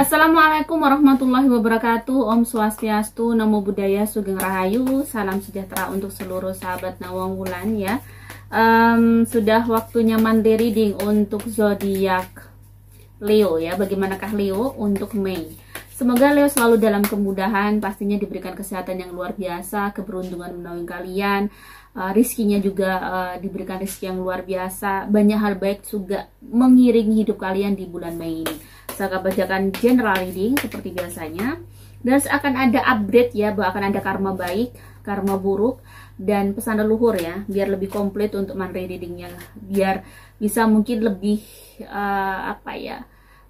Assalamualaikum warahmatullahi wabarakatuh. Om Swastiastu, Namo Buddhaya, Sugeng Rahayu. Salam sejahtera untuk seluruh sahabat Nawang Wulan ya. Sudah waktunya monthly reading untuk zodiak Leo ya. Bagaimanakah Leo untuk Mei? Semoga Leo selalu dalam kemudahan, pastinya diberikan kesehatan yang luar biasa, keberuntungan menaungi kalian, rizkinya juga diberikan rizki yang luar biasa, banyak hal baik juga mengiringi hidup kalian di bulan Mei ini. Saya akan bacakan general reading seperti biasanya, dan akan ada update ya, bahwa akan ada karma baik, karma buruk, dan pesan leluhur ya, biar lebih komplit untuk monthly readingnya, biar bisa mungkin lebih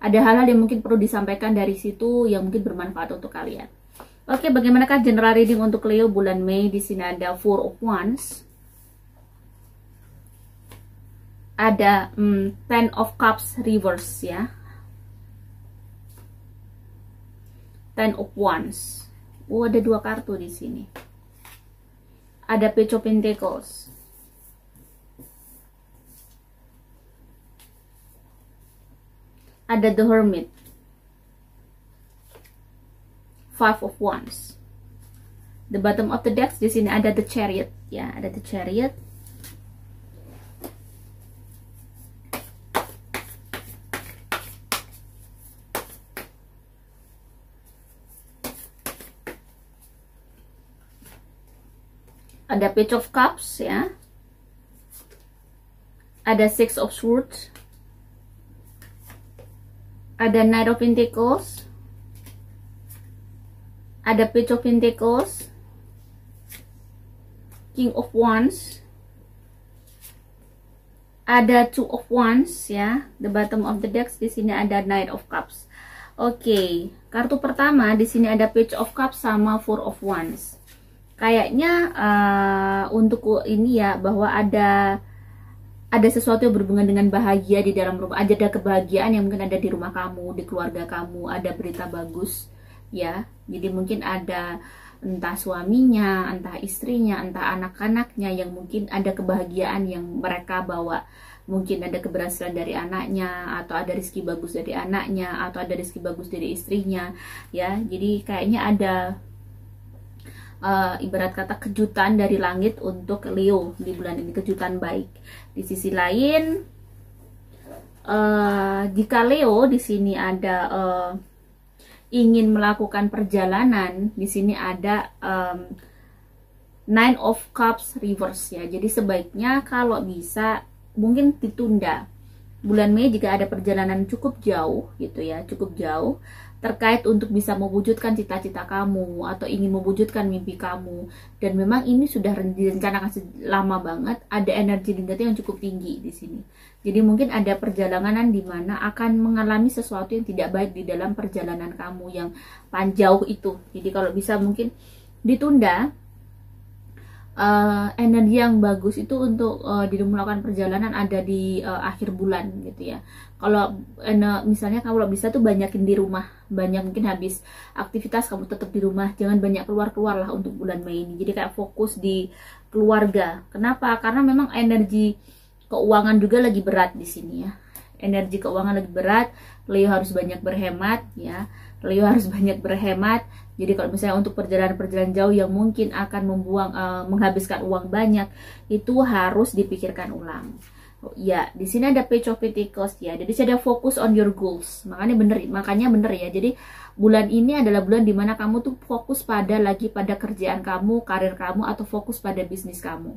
ada hal-hal yang mungkin perlu disampaikan dari situ yang mungkin bermanfaat untuk kalian. Oke, bagaimanakah general reading untuk Leo bulan Mei? Di sini ada Four of Wands, ada Ten of Cups reverse ya, Ten of Wands. Ada dua kartu di sini. Ada Page of Pentacles, ada The Hermit, Five of Wands. The bottom of the deck di sini ada The Chariot ya, ada The Chariot. Ada Page of Cups ya. Ada Six of Swords. Ada Knight of Pentacles. Ada Page of Pentacles. King of Wands. Ada Two of Wands ya. The bottom of the deck di sini ada Knight of Cups. Oke, kartu pertama di sini ada Page of Cups sama Four of Wands. Kayaknya untuk ini ya, bahwa ada sesuatu yang berhubungan dengan bahagia di dalam rumah. Ada kebahagiaan yang mungkin ada di rumah kamu, di keluarga kamu, ada berita bagus ya. Jadi mungkin ada entah suaminya, entah istrinya, entah anak-anaknya yang mungkin ada kebahagiaan yang mereka bawa. Mungkin ada keberhasilan dari anaknya, atau ada rezeki bagus dari anaknya, atau ada rezeki bagus dari istrinya ya. Jadi kayaknya ada ibarat kata kejutan dari langit untuk Leo di bulan ini, kejutan baik. Di sisi lain, jika Leo di sini ada ingin melakukan perjalanan, di sini ada Nine of Cups reverse ya. Jadi sebaiknya kalau bisa mungkin ditunda bulan Mei jika ada perjalanan cukup jauh gitu ya, cukup jauh terkait untuk bisa mewujudkan cita-cita kamu atau ingin mewujudkan mimpi kamu, dan memang ini sudah direncanakan lama banget. Ada energi negatif yang cukup tinggi di sini. Jadi mungkin ada perjalanan di mana akan mengalami sesuatu yang tidak baik di dalam perjalanan kamu yang panjang itu. Jadi kalau bisa mungkin ditunda. Energi yang bagus itu untuk melakukan perjalanan ada di akhir bulan gitu ya. Kalau misalnya kalau bisa tuh banyakin di rumah, banyak mungkin habis aktivitas kamu tetap di rumah, jangan banyak keluar lah untuk bulan Mei ini. Jadi kayak fokus di keluarga. Kenapa? Karena memang energi keuangan juga lagi berat di sini ya. Energi keuangan lagi berat, Leo harus banyak berhemat ya. Leo harus banyak berhemat. Jadi kalau misalnya untuk perjalanan-perjalanan jauh yang mungkin akan menghabiskan uang banyak, itu harus dipikirkan ulang. Ya, di sini ada Page of Pentacles ya. Jadi ada fokus on your goals. Makanya bener ya. Jadi bulan ini adalah bulan dimana kamu tuh fokus pada kerjaan kamu, karir kamu, atau fokus pada bisnis kamu.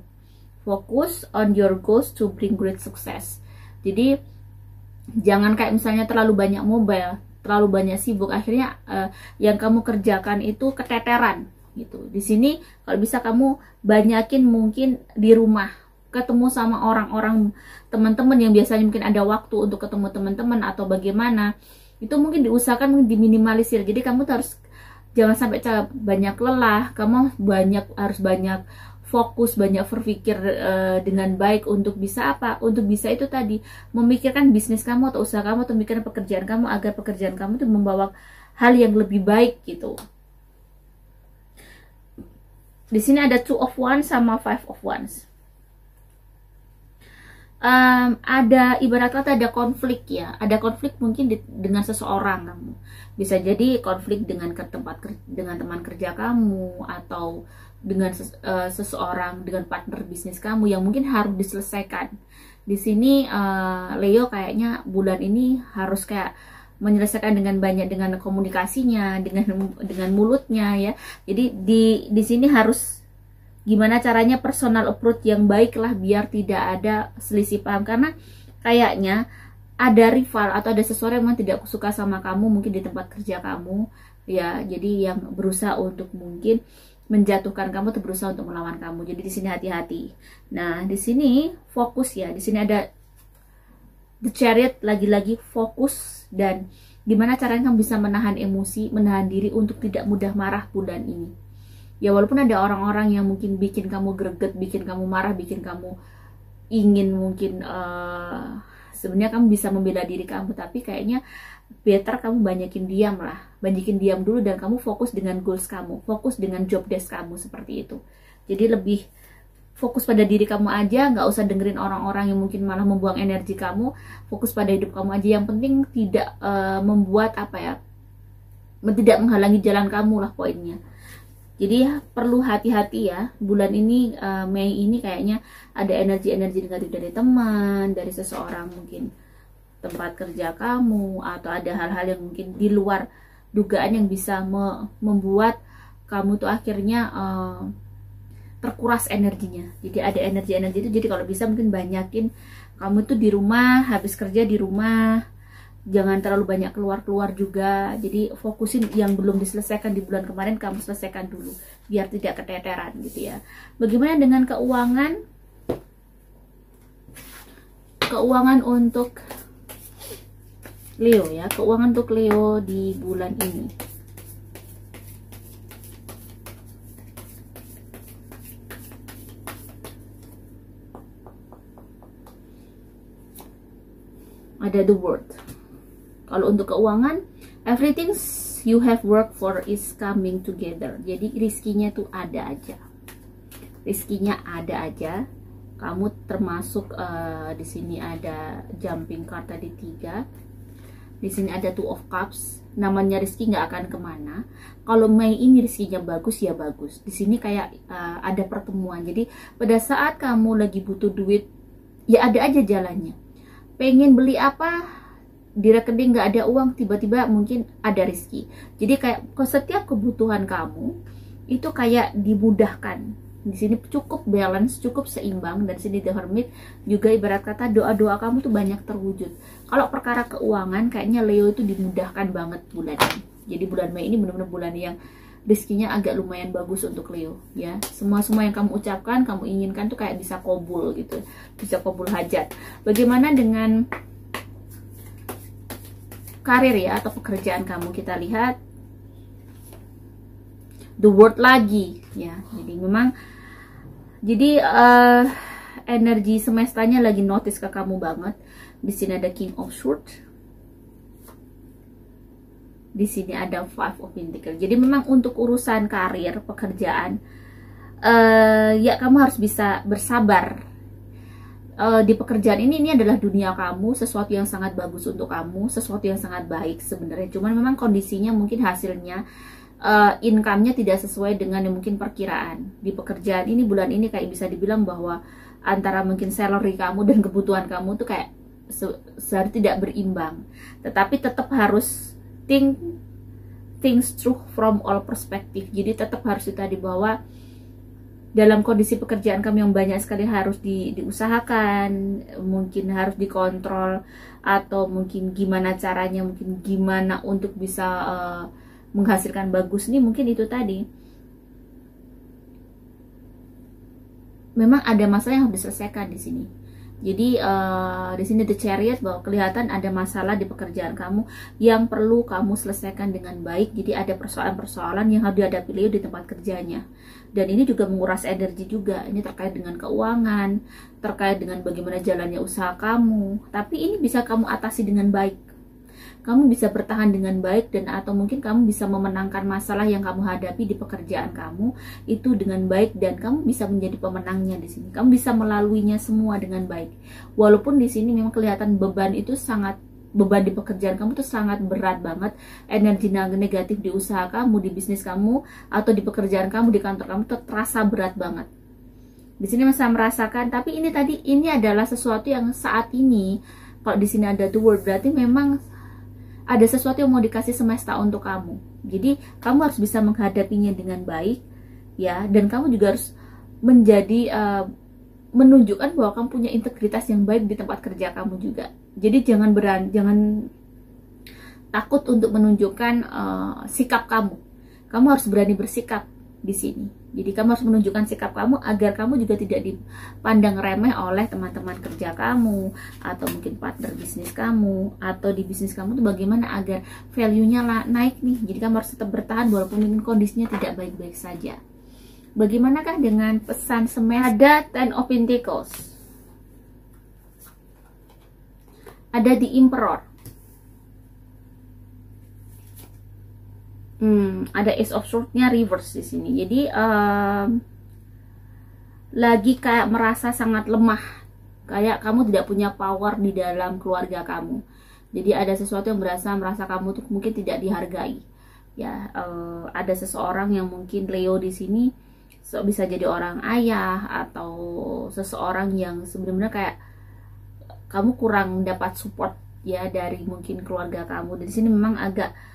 Fokus on your goals to bring great success. Jadi jangan kayak misalnya terlalu banyak mobile, terlalu banyak sibuk, akhirnya yang kamu kerjakan itu keteteran gitu. Di sini kalau bisa kamu banyakin mungkin di rumah, ketemu sama orang-orang, teman-teman yang biasanya mungkin ada waktu untuk ketemu teman-teman atau bagaimana, itu mungkin diusahakan diminimalisir. Jadi kamu harus jangan sampai banyak lelah, kamu harus banyak fokus, banyak berpikir dengan baik untuk bisa apa? Untuk bisa itu tadi, memikirkan bisnis kamu atau usaha kamu, atau memikirkan pekerjaan kamu agar pekerjaan kamu itu membawa hal yang lebih baik gitu. Di sini ada Two of Wands sama Five of Wands. ada ibarat kata ada konflik ya, ada konflik mungkin dengan seseorang kamu. Bisa jadi konflik dengan dengan teman kerja kamu, atau dengan seseorang, dengan partner bisnis kamu yang mungkin harus diselesaikan. Di sini Leo kayaknya bulan ini harus kayak menyelesaikan dengan banyak, dengan komunikasinya, dengan mulutnya ya. Jadi di sini harus gimana caranya personal approach yang baik lah, biar tidak ada selisih paham, karena kayaknya ada rival atau ada seseorang yang tidak suka sama kamu mungkin di tempat kerja kamu ya. Jadi yang berusaha untuk mungkin menjatuhkan kamu atau berusaha untuk melawan kamu. Jadi di sini hati-hati. Nah, di sini fokus ya. Di sini ada The Chariot, lagi-lagi fokus, dan gimana caranya kamu bisa menahan emosi, menahan diri untuk tidak mudah marah bulan ini. Ya walaupun ada orang-orang yang mungkin bikin kamu greget, bikin kamu marah, bikin kamu ingin mungkin sebenarnya kamu bisa membela diri kamu, tapi kayaknya better kamu banyakin diam lah, banyakin diam dulu, dan kamu fokus dengan goals kamu, fokus dengan job desk kamu, seperti itu. Jadi lebih fokus pada diri kamu aja, nggak usah dengerin orang-orang yang mungkin malah membuang energi kamu. Fokus pada hidup kamu aja, yang penting tidak membuat apa ya, tidak menghalangi jalan kamu lah poinnya. Jadi ya, perlu hati-hati ya bulan ini, Mei ini kayaknya ada energi-energi negatif dari teman, dari seseorang mungkin tempat kerja kamu, atau ada hal-hal yang mungkin di luar dugaan yang bisa membuat kamu tuh akhirnya terkuras energinya. Jadi ada energi-energi itu, jadi kalau bisa mungkin banyakin kamu tuh di rumah, habis kerja di rumah, jangan terlalu banyak keluar-keluar juga. Jadi fokusin yang belum diselesaikan di bulan kemarin, kamu selesaikan dulu biar tidak keteteran gitu ya. Bagaimana dengan keuangan? Keuangan untuk Leo ya, keuangan untuk Leo di bulan ini. Ada The World. Kalau untuk keuangan, everything you have worked for is coming together. Jadi rizkinya tuh ada aja, rizkinya ada aja. Kamu termasuk di sini ada jumping card tadi 3, di sini ada Two of Cups. Namanya rizki nggak akan kemana. Kalau Mei ini rizkinya bagus ya bagus. Di sini kayak ada pertemuan. Jadi pada saat kamu lagi butuh duit, ya ada aja jalannya. Pengen beli apa, di rekening nggak ada uang, tiba-tiba mungkin ada rezeki. Jadi kayak setiap kebutuhan kamu itu kayak dimudahkan. Di sini cukup balance, cukup seimbang. Dan sini The Hermit juga ibarat kata doa-doa kamu tuh banyak terwujud. Kalau perkara keuangan kayaknya Leo itu dimudahkan banget bulan ini. Jadi bulan Mei ini benar-benar bulan yang rezekinya agak lumayan bagus untuk Leo ya. Semua yang kamu ucapkan, kamu inginkan tuh kayak bisa kabul gitu, bisa kabul hajat. Bagaimana dengan karir ya, atau pekerjaan kamu? Kita lihat The World lagi ya. Jadi memang energi semestanya lagi notice ke kamu banget. Di sini ada King of Swords, di sini ada Five of Pentacles. Jadi memang untuk urusan karir, pekerjaan, ya kamu harus bisa bersabar. Di pekerjaan ini adalah dunia kamu, sesuatu yang sangat bagus untuk kamu, sesuatu yang sangat baik sebenarnya. Cuman memang kondisinya mungkin hasilnya, income-nya tidak sesuai dengan yang mungkin perkiraan. Di pekerjaan ini bulan ini kayak bisa dibilang bahwa antara mungkin salary kamu dan kebutuhan kamu tuh kayak seharusnya tidak berimbang. Tetapi tetap harus think things through from all perspective. Jadi tetap harus kita dibawa dalam kondisi pekerjaan kami yang banyak sekali harus diusahakan, mungkin harus dikontrol, atau mungkin gimana caranya, mungkin gimana untuk bisa menghasilkan bagus nih. Mungkin itu tadi memang ada masalah yang harus diselesaikan di sini. Jadi di sini The Chariot, bahwa kelihatan ada masalah di pekerjaan kamu yang perlu kamu selesaikan dengan baik. Jadi ada persoalan-persoalan yang harus dihadapi Leo di tempat kerjanya. Dan ini juga menguras energi juga. Ini terkait dengan keuangan, terkait dengan bagaimana jalannya usaha kamu. Tapi ini bisa kamu atasi dengan baik. kamu bisa bertahan dengan baik, dan atau mungkin kamu bisa memenangkan masalah yang kamu hadapi di pekerjaan kamu itu dengan baik, dan kamu bisa menjadi pemenangnya di sini. Kamu bisa melaluinya semua dengan baik. Walaupun di sini memang kelihatan beban di pekerjaan kamu tuh sangat berat banget, energi negatif di usaha kamu, di bisnis kamu, atau di pekerjaan kamu, di kantor kamu tuh terasa berat banget. Di sini masih merasakan, tapi ini adalah sesuatu yang saat ini, kalau di sini ada the word, berarti memang ada sesuatu yang mau dikasih semesta untuk kamu. Jadi kamu harus bisa menghadapinya dengan baik, ya, dan kamu juga harus menunjukkan bahwa kamu punya integritas yang baik di tempat kerja kamu juga. Jadi jangan takut untuk menunjukkan sikap kamu. Kamu harus berani bersikap di sini. Jadi kamu harus menunjukkan sikap kamu agar kamu juga tidak dipandang remeh oleh teman-teman kerja kamu, atau mungkin partner bisnis kamu, atau di bisnis kamu tuh bagaimana agar value-nya naik nih. Jadi kamu harus tetap bertahan walaupun mungkin kondisinya tidak baik-baik saja. Bagaimanakah dengan pesan semesta? Ada Ten of Pentacles. Ada di Emperor. Ada Ace of Swords-nya reverse di sini. Jadi lagi kayak merasa sangat lemah, kayak kamu tidak punya power di dalam keluarga kamu. Jadi ada sesuatu yang merasa kamu tuh mungkin tidak dihargai. Ya, ada seseorang yang mungkin Leo di sini bisa jadi orang ayah, atau seseorang yang sebenarnya kayak kamu kurang dapat support ya dari mungkin keluarga kamu. Di sini memang agak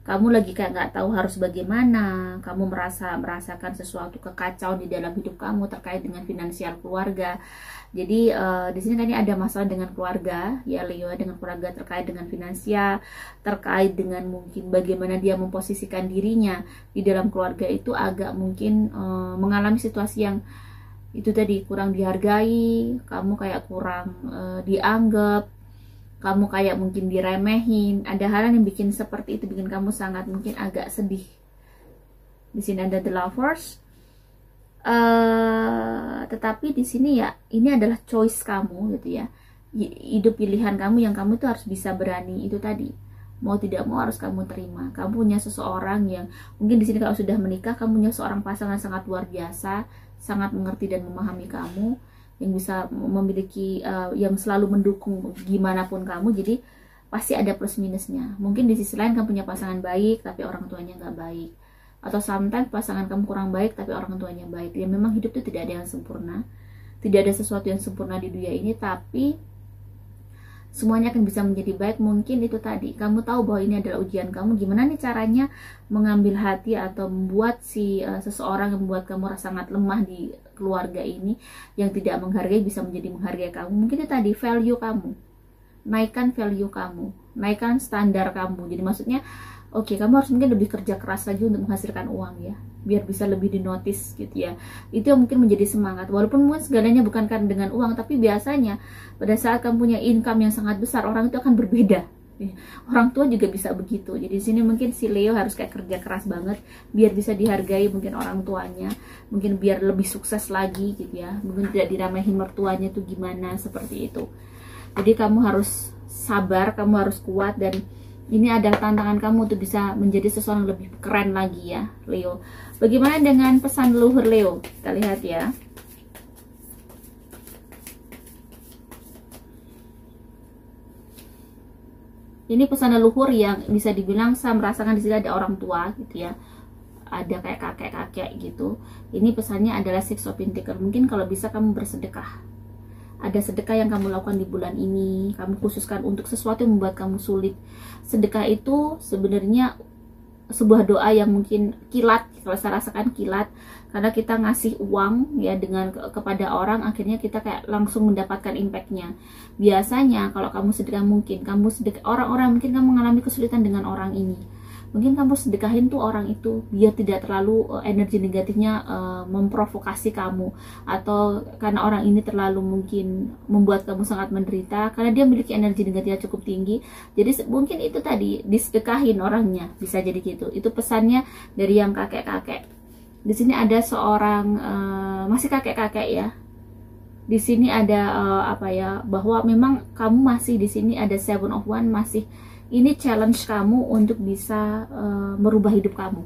kamu lagi kayak nggak tahu harus bagaimana. Kamu merasakan sesuatu kekacauan di dalam hidup kamu terkait dengan finansial keluarga. Jadi di sini kan ada masalah dengan keluarga ya Leo, dengan keluarga terkait dengan finansial, terkait dengan mungkin bagaimana dia memposisikan dirinya di dalam keluarga itu agak mungkin mengalami situasi yang itu tadi, kurang dihargai, kamu kayak kurang dianggap, kamu kayak mungkin diremehin. Ada hal yang bikin seperti itu, bikin kamu sangat mungkin agak sedih. Di sini ada the lovers. Tetapi di sini ya ini adalah choice kamu gitu ya. Hidup pilihan kamu yang kamu tuh harus bisa berani itu tadi. Mau tidak mau harus kamu terima. Kamu punya seseorang yang mungkin di sini kalau sudah menikah, kamu punya seorang pasangan sangat luar biasa, sangat mengerti dan memahami kamu, yang bisa memiliki yang selalu mendukung gimana pun kamu. Jadi pasti ada plus minusnya. Mungkin di sisi lain kamu punya pasangan baik tapi orang tuanya nggak baik, atau sometimes pasangan kamu kurang baik tapi orang tuanya baik. Ya memang hidup itu tidak ada yang sempurna, tidak ada sesuatu yang sempurna di dunia ini, tapi semuanya akan bisa menjadi baik. Mungkin itu tadi, kamu tahu bahwa ini adalah ujian kamu, gimana nih caranya mengambil hati atau membuat seseorang yang membuat kamu rasa sangat lemah di keluarga ini, yang tidak menghargai bisa menjadi menghargai kamu. Mungkin itu tadi, value kamu, naikkan value kamu, naikkan standar kamu. Jadi maksudnya oke, kamu harus mungkin lebih kerja keras lagi untuk menghasilkan uang ya, biar bisa lebih dinotis gitu ya. Itu yang mungkin menjadi semangat. Walaupun mungkin segalanya bukan kan dengan uang, tapi biasanya pada saat kamu punya income yang sangat besar, orang itu akan berbeda. Orang tua juga bisa begitu. Jadi di sini mungkin si Leo harus kayak kerja keras banget biar bisa dihargai mungkin orang tuanya, mungkin biar lebih sukses lagi gitu ya. Mungkin tidak diremehin mertuanya tuh gimana, seperti itu. Jadi kamu harus sabar, kamu harus kuat, dan ini adalah tantangan kamu untuk bisa menjadi seseorang lebih keren lagi ya Leo. Bagaimana dengan pesan leluhur Leo? Kita lihat ya. Ini pesan leluhur yang bisa dibilang saya merasakan di sini ada orang tua gitu ya. Ada kayak kakek-kakek gitu. Ini pesannya adalah Six of Pentacles. Mungkin kalau bisa kamu bersedekah. Ada sedekah yang kamu lakukan di bulan ini, kamu khususkan untuk sesuatu yang membuat kamu sulit. Sedekah itu sebenarnya sebuah doa yang mungkin kilat, kalau saya rasakan kilat, karena kita ngasih uang ya dengan kepada orang, akhirnya kita kayak langsung mendapatkan impactnya. Biasanya kalau kamu sedekah, mungkin kamu sedekah orang-orang, mungkin kamu mengalami kesulitan dengan orang ini, mungkin kamu sedekahin tuh orang itu biar tidak terlalu energi negatifnya memprovokasi kamu, atau karena orang ini terlalu mungkin membuat kamu sangat menderita karena dia memiliki energi negatifnya cukup tinggi. Jadi mungkin itu tadi disedekahin orangnya, bisa jadi gitu. Itu pesannya dari yang kakek-kakek. Di sini ada seorang masih kakek-kakek ya, Di sini ada apa ya, bahwa memang kamu masih di sini ada Seven of Wands, masih ini challenge kamu untuk bisa merubah hidup kamu.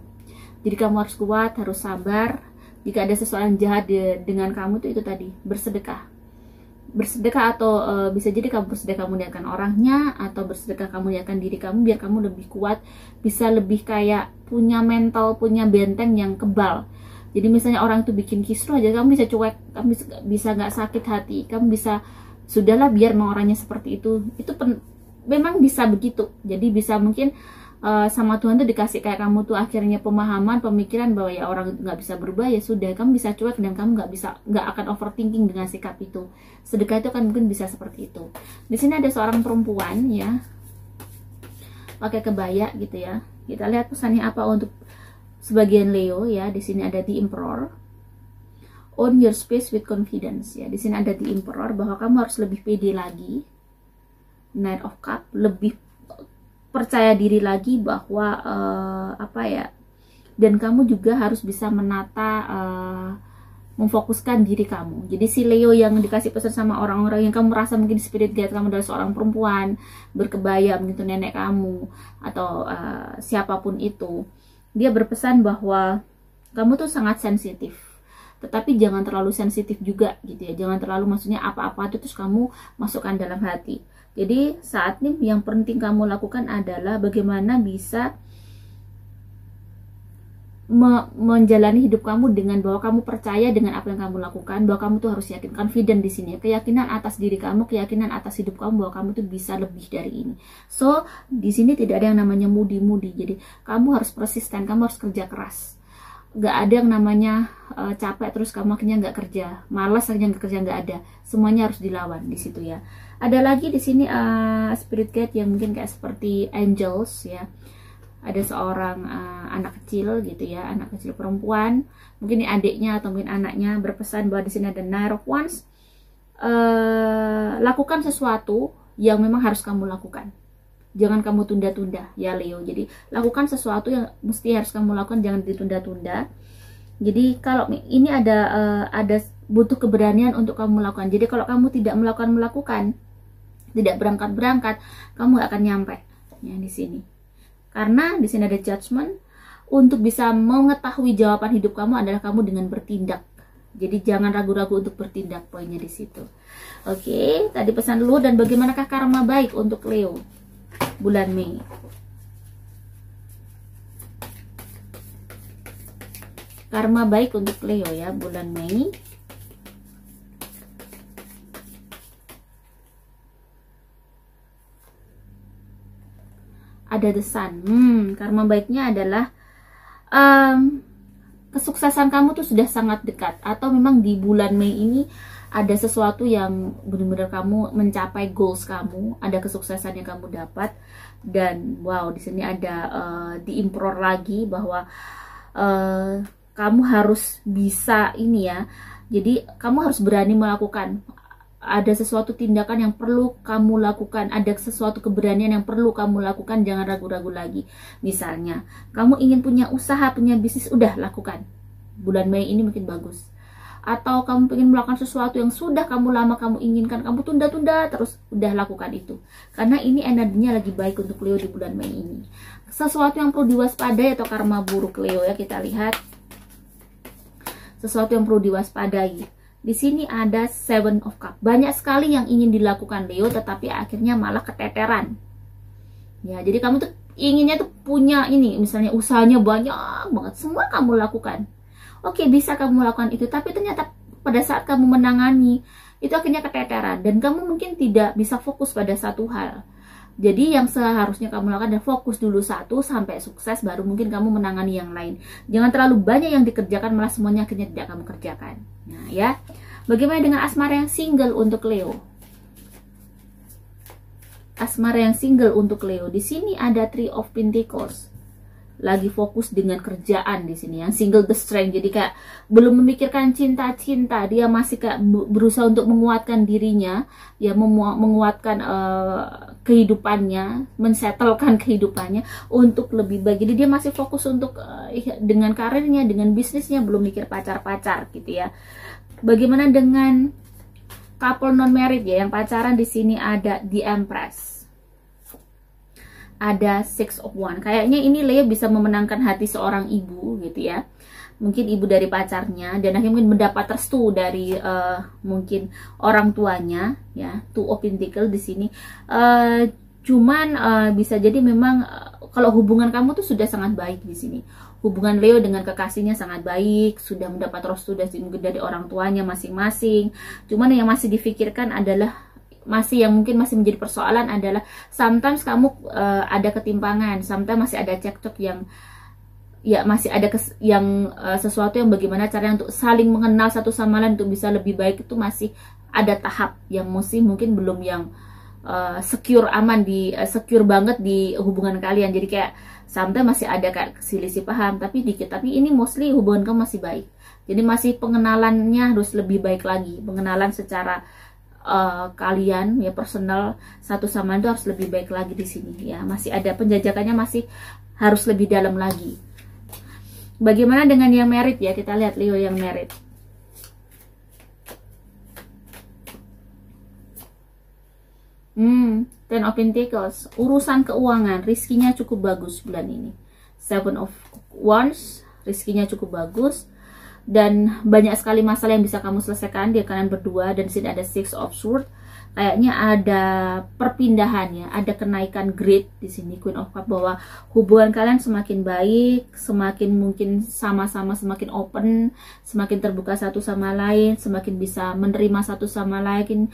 Jadi kamu harus kuat, harus sabar. Jika ada sesuatu yang jahat dengan kamu tuh itu tadi, bersedekah atau bisa jadi kamu bersedekah meniatkan orangnya, atau bersedekah kamu niatkan diri kamu biar kamu lebih kuat, bisa lebih kayak punya mental, punya benteng yang kebal. Jadi misalnya orang itu bikin kisruh aja, kamu bisa cuek, kamu bisa nggak sakit hati, kamu bisa sudahlah biar mau orangnya seperti itu memang bisa begitu. Jadi bisa mungkin sama Tuhan tuh dikasih kayak kamu tuh akhirnya pemahaman, pemikiran bahwa ya orang nggak bisa berubah, ya sudah kamu bisa cuek dan kamu nggak akan overthinking dengan sikap itu. Sedekah itu kan mungkin bisa seperti itu. Di sini ada seorang perempuan ya, pakai kebaya gitu ya. Kita lihat pesannya apa untuk sebagian Leo ya. Di sini ada The Emperor. Own your space with confidence ya. Di sini ada The Emperor, bahwa kamu harus lebih pede lagi. Knight of Cup, lebih percaya diri lagi bahwa apa ya, dan kamu juga harus bisa menata, memfokuskan diri kamu. Jadi si Leo yang dikasih pesan sama orang-orang yang kamu rasa mungkin spirit guide kamu adalah seorang perempuan berkebaya, mungkin nenek kamu atau siapapun itu, dia berpesan bahwa kamu tuh sangat sensitif, tetapi jangan terlalu sensitif juga gitu ya. Jangan terlalu, maksudnya apa-apa itu terus kamu masukkan dalam hati. Jadi saat ini yang penting kamu lakukan adalah bagaimana bisa menjalani hidup kamu dengan bahwa kamu percaya dengan apa yang kamu lakukan, bahwa kamu tuh harus yakin, confident di sini, keyakinan atas diri kamu, keyakinan atas hidup kamu bahwa kamu tuh bisa lebih dari ini. So di sini tidak ada yang namanya mudi-mudi. Jadi kamu harus persisten, kamu harus kerja keras. Gak ada yang namanya capek terus kamu akhirnya nggak kerja, malas akhirnya nggak kerja, nggak ada. Semuanya harus dilawan di situ ya. Ada lagi di sini spirit guide yang mungkin kayak seperti angels ya. Ada seorang anak kecil gitu ya, anak kecil perempuan, mungkin ini adiknya atau mungkin anaknya, berpesan bahwa di sini ada Knight of Wands. Lakukan sesuatu yang memang harus kamu lakukan. Jangan kamu tunda-tunda ya Leo. Jadi lakukan sesuatu yang mesti harus kamu lakukan, jangan ditunda-tunda. Jadi kalau ini ada butuh keberanian untuk kamu lakukan. Jadi kalau kamu tidak melakukan, tidak berangkat, kamu gak akan nyampe ya di sini. Karena di sini ada judgment. Untuk bisa mengetahui jawaban hidup kamu adalah kamu dengan bertindak. Jadi jangan ragu-ragu untuk bertindak, poinnya di situ. Oke, tadi pesan dulu. Dan bagaimanakah karma baik untuk Leo bulan Mei? Karma baik untuk Leo ya bulan Mei. Ada The Sun. Karma baiknya adalah kesuksesan kamu tuh sudah sangat dekat, atau memang di bulan Mei ini ada sesuatu yang benar-benar kamu mencapai goals kamu, ada kesuksesan yang kamu dapat. Dan wow, di sini ada di Emperor lagi, bahwa kamu harus bisa ini ya. Jadi kamu harus berani melakukan. Ada sesuatu tindakan yang perlu kamu lakukan, ada sesuatu keberanian yang perlu kamu lakukan, jangan ragu-ragu lagi. Misalnya, kamu ingin punya usaha, punya bisnis, udah lakukan. Bulan Mei ini mungkin bagus. Atau kamu ingin melakukan sesuatu yang sudah lama kamu inginkan, kamu tunda-tunda terus, udah lakukan itu. Karena ini energinya lagi baik untuk Leo di bulan Mei ini. Sesuatu yang perlu diwaspadai atau karma buruk Leo ya, kita lihat. Sesuatu yang perlu diwaspadai. Di sini ada Seven of Cup. Banyak sekali yang ingin dilakukan Leo, tetapi akhirnya malah keteteran. Ya, jadi kamu tuh inginnya tuh punya ini, misalnya usahanya banyak banget, semua kamu lakukan. Oke, bisa kamu lakukan itu, tapi ternyata pada saat kamu menangani itu akhirnya keteteran dan kamu mungkin tidak bisa fokus pada satu hal. Jadi yang seharusnya kamu lakukan adalah fokus dulu satu sampai sukses, baru mungkin kamu menangani yang lain. Jangan terlalu banyak yang dikerjakan, malah semuanya akhirnya tidak kamu kerjakan. Nah ya, bagaimana dengan asmara yang single untuk Leo? Asmara yang single untuk Leo, di sini ada Three of Pentacles. Lagi fokus dengan kerjaan di sini. Yang single the strength, jadi kayak belum memikirkan cinta-cinta, dia masih kayak berusaha untuk menguatkan dirinya, ya menguatkan kehidupannya, mensettlekan kehidupannya untuk lebih baik. Jadi dia masih fokus untuk dengan karirnya, dengan bisnisnya, belum mikir pacar-pacar gitu ya. Bagaimana dengan couple non married ya, yang pacaran di sini ada the Empress, ada Six of Wands. Kayaknya ini Leo bisa memenangkan hati seorang ibu gitu ya, mungkin ibu dari pacarnya, dan akhirnya mungkin mendapat restu dari mungkin orang tuanya ya. Two of Pentacles di sini. Cuman bisa jadi memang kalau hubungan kamu tuh sudah sangat baik di sini. Hubungan Leo dengan kekasihnya sangat baik, sudah mendapat restu dari orang tuanya masing-masing. Cuman yang masih difikirkan adalah yang mungkin masih menjadi persoalan adalah sometimes kamu ada ketimpangan, sometimes masih ada cekcok yang ya masih ada sesuatu yang bagaimana caranya untuk saling mengenal satu sama lain untuk bisa lebih baik, itu masih ada tahap yang mungkin belum yang secure secure banget di hubungan kalian. Jadi kayak sometimes masih ada kayak selisih paham tapi dikit, tapi ini mostly hubungan kamu masih baik. Jadi masih pengenalannya harus lebih baik lagi, pengenalan secara kalian ya personal satu sama lain itu harus lebih baik lagi di sini ya. Masih ada penjajakannya, masih harus lebih dalam lagi. Bagaimana dengan yang married ya? Kita lihat Leo yang married. Ten of Pentacles, urusan keuangan, rizkinya cukup bagus bulan ini. Seven of Wands, rizkinya cukup bagus. Dan banyak sekali masalah yang bisa kamu selesaikan di kalian berdua. Dan di sini ada Six of Swords. Kayaknya ada perpindahan ya, ada kenaikan grade di sini Queen of Cups, bahwa hubungan kalian semakin baik, semakin mungkin sama-sama semakin open, semakin terbuka satu sama lain, semakin bisa menerima satu sama lain,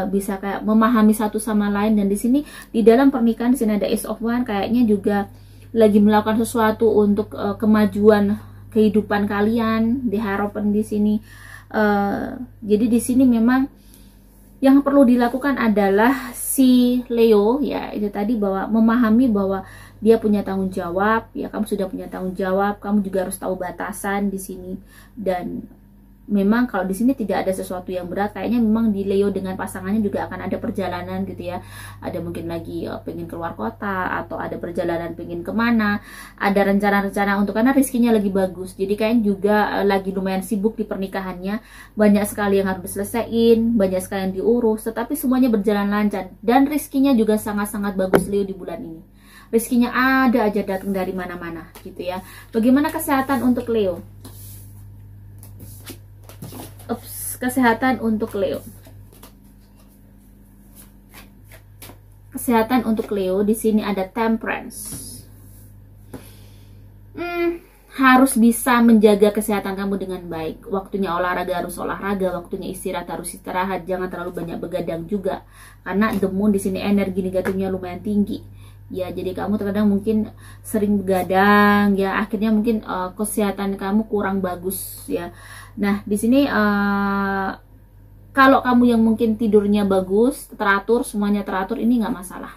bisa kayak memahami satu sama lain. Dan di sini di dalam pernikahan di sini ada Ace of Wands, kayaknya juga lagi melakukan sesuatu untuk kemajuan kehidupan kalian, diharapkan di sini. Jadi di sini memang yang perlu dilakukan adalah si Leo ya, itu tadi bahwa memahami bahwa dia punya tanggung jawab ya, kamu sudah punya tanggung jawab, kamu juga harus tahu batasan di sini. Dan memang kalau di sini tidak ada sesuatu yang berat, kayaknya memang di Leo dengan pasangannya juga akan ada perjalanan gitu ya. Ada mungkin lagi pengen keluar kota, atau ada perjalanan pengen kemana, ada rencana-rencana untuk, karena rizkinya lagi bagus. Jadi kayaknya juga lagi lumayan sibuk di pernikahannya, banyak sekali yang harus diselesaikan, banyak sekali yang diurus, tetapi semuanya berjalan lancar. Dan rizkinya juga sangat-sangat bagus Leo di bulan ini. Rizkinya ada aja datang dari mana-mana gitu ya. Bagaimana kesehatan untuk Leo? Kesehatan untuk Leo. Kesehatan untuk Leo di sini ada Temperance. Harus bisa menjaga kesehatan kamu dengan baik. Waktunya olahraga harus olahraga, waktunya istirahat harus istirahat. Jangan terlalu banyak begadang juga, karena the moon di sini energi negatifnya lumayan tinggi. Ya, jadi kamu terkadang mungkin sering begadang ya, akhirnya mungkin kesehatan kamu kurang bagus ya. Nah, di sini kalau kamu yang mungkin tidurnya bagus, teratur, semuanya teratur, ini nggak masalah.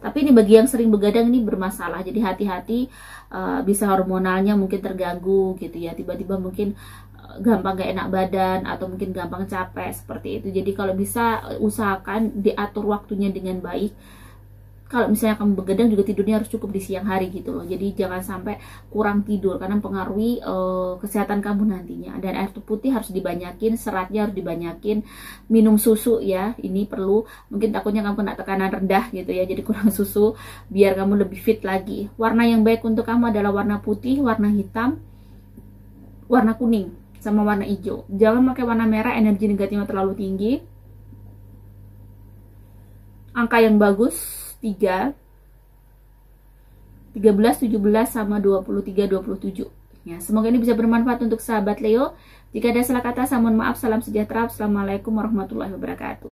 Tapi ini bagi yang sering begadang ini bermasalah. Jadi hati-hati, bisa hormonalnya mungkin terganggu gitu ya. Tiba-tiba mungkin gampang gak enak badan, atau mungkin gampang capek seperti itu. Jadi kalau bisa usahakan diatur waktunya dengan baik. Kalau misalnya kamu begadang juga tidurnya harus cukup di siang hari gitu loh. Jadi jangan sampai kurang tidur, karena mempengaruhi kesehatan kamu nantinya. Dan air putih harus dibanyakin, seratnya harus dibanyakin. Minum susu ya, ini perlu. Mungkin takutnya kamu kena tekanan rendah gitu ya, jadi kurang susu biar kamu lebih fit lagi. Warna yang baik untuk kamu adalah warna putih, warna hitam, warna kuning, sama warna hijau. Jangan pakai warna merah, energi negatifnya terlalu tinggi. Angka yang bagus 3, 13, 17, sama 23, 27 ya. Semoga ini bisa bermanfaat untuk sahabat Leo. Jika ada salah kata, saya mohon maaf. Salam sejahtera. Assalamualaikum warahmatullahi wabarakatuh.